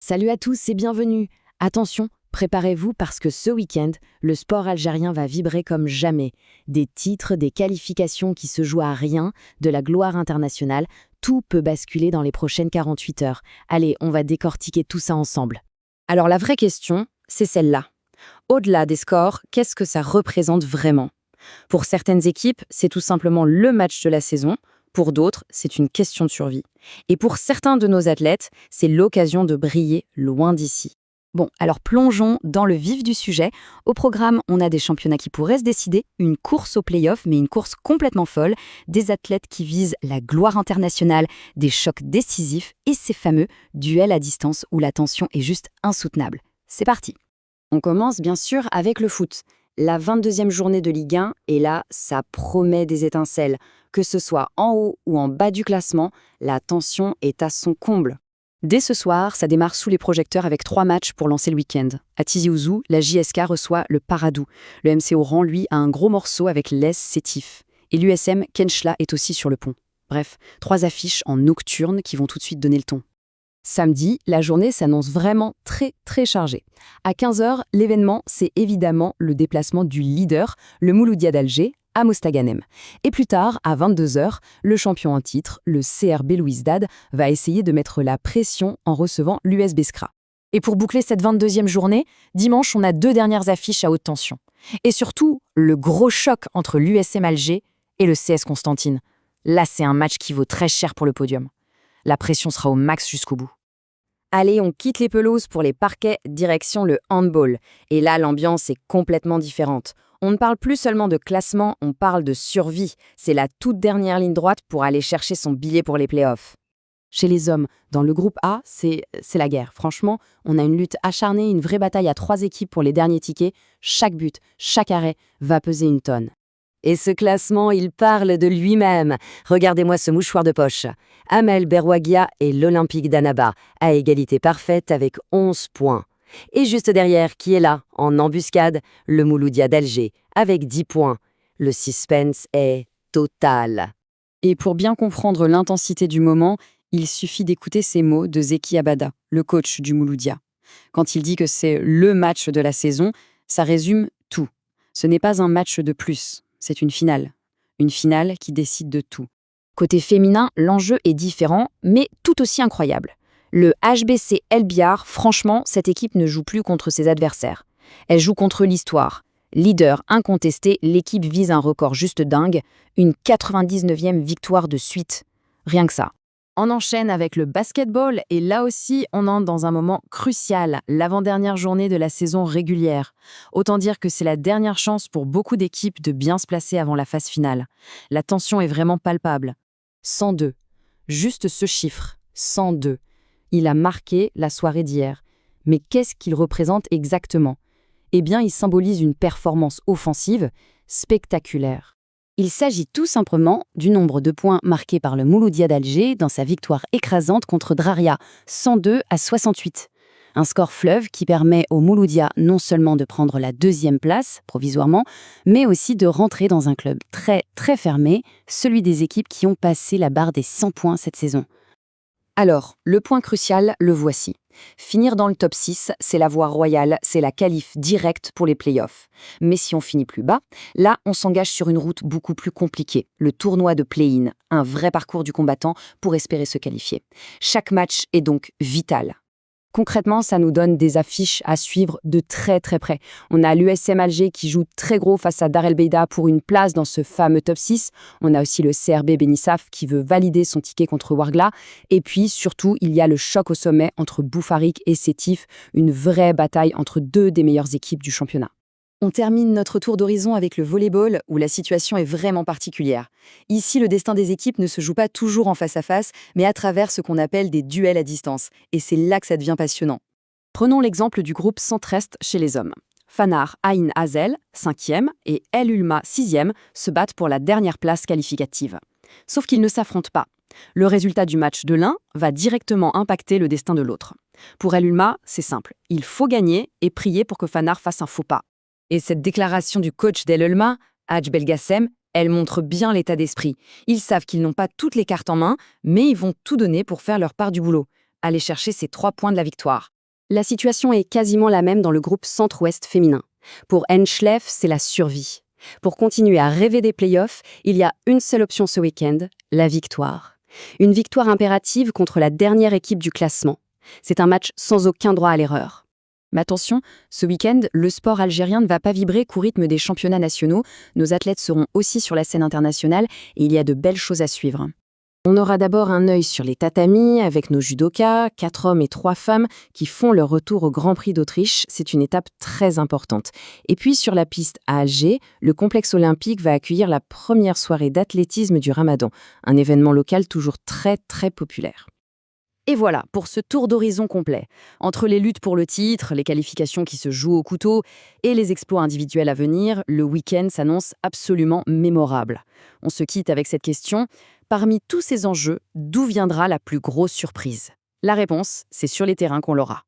Salut à tous et bienvenue. Attention, préparez-vous parce que ce week-end, le sport algérien va vibrer comme jamais. Des titres, des qualifications qui se jouent à rien, de la gloire internationale, tout peut basculer dans les prochaines 48 heures. Allez, on va décortiquer tout ça ensemble. Alors la vraie question, c'est celle-là. Au-delà des scores, qu'est-ce que ça représente vraiment? Pour certaines équipes, c'est tout simplement le match de la saison. Pour d'autres, c'est une question de survie. Et pour certains de nos athlètes, c'est l'occasion de briller loin d'ici. Bon, alors plongeons dans le vif du sujet. Au programme, on a des championnats qui pourraient se décider, une course au play-off, mais une course complètement folle, des athlètes qui visent la gloire internationale, des chocs décisifs et ces fameux duels à distance où la tension est juste insoutenable. C'est parti. On commence bien sûr avec le foot. La 22e journée de Ligue 1, et là, ça promet des étincelles. Que ce soit en haut ou en bas du classement, la tension est à son comble. Dès ce soir, ça démarre sous les projecteurs avec 3 matchs pour lancer le week-end. À Tizi Ouzou, la JSK reçoit le Paradou. Le MC Oran, lui, a un gros morceau avec l'ES Sétif. Et l'USM Kenchla est aussi sur le pont. Bref, 3 affiches en nocturne qui vont tout de suite donner le ton. Samedi, la journée s'annonce vraiment très chargée. À 15h, l'événement, c'est évidemment le déplacement du leader, le Mouloudia d'Alger, à Mostaganem. Et plus tard, à 22h, le champion en titre, le CRB Louizdad, va essayer de mettre la pression en recevant l'US Beskra. Et pour boucler cette 22e journée, dimanche, on a 2 dernières affiches à haute tension. Et surtout, le gros choc entre l'USM Alger et le CS Constantine. Là, c'est un match qui vaut très cher pour le podium. La pression sera au max jusqu'au bout. Allez, on quitte les pelouses pour les parquets, direction le handball. Et là, l'ambiance est complètement différente. On ne parle plus seulement de classement, on parle de survie. C'est la toute dernière ligne droite pour aller chercher son billet pour les playoffs. Chez les hommes, dans le groupe A, c'est la guerre. Franchement, on a une lutte acharnée, une vraie bataille à 3 équipes pour les derniers tickets. Chaque but, chaque arrêt va peser une tonne. Et ce classement, il parle de lui-même. Regardez-moi ce mouchoir de poche. Amel Berwagia et l'Olympique d'Annaba, à égalité parfaite avec 11 points. Et juste derrière, qui est là, en embuscade, le Mouloudia d'Alger, avec 10 points. Le suspense est total. Et pour bien comprendre l'intensité du moment, il suffit d'écouter ces mots de Zeki Abada, le coach du Mouloudia. Quand il dit que c'est le match de la saison, ça résume tout. Ce n'est pas un match de plus. C'est une finale qui décide de tout. Côté féminin, l'enjeu est différent, mais tout aussi incroyable. Le HBC El Biar, franchement, cette équipe ne joue plus contre ses adversaires. Elle joue contre l'histoire. Leader incontesté, l'équipe vise un record juste dingue, une 99e victoire de suite. Rien que ça. On enchaîne avec le basketball et là aussi, on entre dans un moment crucial, l'avant-dernière journée de la saison régulière. Autant dire que c'est la dernière chance pour beaucoup d'équipes de bien se placer avant la phase finale. La tension est vraiment palpable. 102. Juste ce chiffre, 102. Il a marqué la soirée d'hier. Mais qu'est-ce qu'il représente exactement? Eh bien, il symbolise une performance offensive spectaculaire. Il s'agit tout simplement du nombre de points marqués par le Mouloudia d'Alger dans sa victoire écrasante contre Draria, 102-68. Un score fleuve qui permet au Mouloudia non seulement de prendre la 2e place, provisoirement, mais aussi de rentrer dans un club très fermé, celui des équipes qui ont passé la barre des 100 points cette saison. Alors, le point crucial, le voici. Finir dans le top 6, c'est la voie royale, c'est la qualif directe pour les playoffs. Mais si on finit plus bas, là, on s'engage sur une route beaucoup plus compliquée, le tournoi de play-in, un vrai parcours du combattant pour espérer se qualifier. Chaque match est donc vital. Concrètement, ça nous donne des affiches à suivre de très près. On a l'USM Alger qui joue très gros face à Dar El Beida pour une place dans ce fameux top 6. On a aussi le CRB Benissaf qui veut valider son ticket contre Ouargla. Et puis, surtout, il y a le choc au sommet entre Boufarik et Sétif, une vraie bataille entre 2 des meilleures équipes du championnat. On termine notre tour d'horizon avec le volleyball, où la situation est vraiment particulière. Ici, le destin des équipes ne se joue pas toujours en face à face, mais à travers ce qu'on appelle des duels à distance. Et c'est là que ça devient passionnant. Prenons l'exemple du groupe Centre-Est chez les hommes. Fanar Ain Hazel, 5e, et El Ulma, 6e, se battent pour la dernière place qualificative. Sauf qu'ils ne s'affrontent pas. Le résultat du match de l'un va directement impacter le destin de l'autre. Pour El Ulma, c'est simple. Il faut gagner et prier pour que Fanar fasse un faux pas. Et cette déclaration du coach d'El Ulma, Hadj Belgassem, elle montre bien l'état d'esprit. Ils savent qu'ils n'ont pas toutes les cartes en main, mais ils vont tout donner pour faire leur part du boulot. aller chercher ces 3 points de la victoire. La situation est quasiment la même dans le groupe Centre-Ouest féminin. Pour Henschleff, c'est la survie. Pour continuer à rêver des playoffs, il y a une seule option ce week-end, la victoire. Une victoire impérative contre la dernière équipe du classement. C'est un match sans aucun droit à l'erreur. Mais attention, ce week-end, le sport algérien ne va pas vibrer qu'au rythme des championnats nationaux. Nos athlètes seront aussi sur la scène internationale et il y a de belles choses à suivre. On aura d'abord un œil sur les tatamis avec nos judokas, 4 hommes et 3 femmes qui font leur retour au Grand Prix d'Autriche. C'est une étape très importante. Et puis sur la piste à Alger, le complexe olympique va accueillir la première soirée d'athlétisme du Ramadan, un événement local toujours très très populaire. Et voilà, pour ce tour d'horizon complet. Entre les luttes pour le titre, les qualifications qui se jouent au couteau et les exploits individuels à venir, le week-end s'annonce absolument mémorable. On se quitte avec cette question. Parmi tous ces enjeux, d'où viendra la plus grosse surprise? La réponse, c'est sur les terrains qu'on l'aura.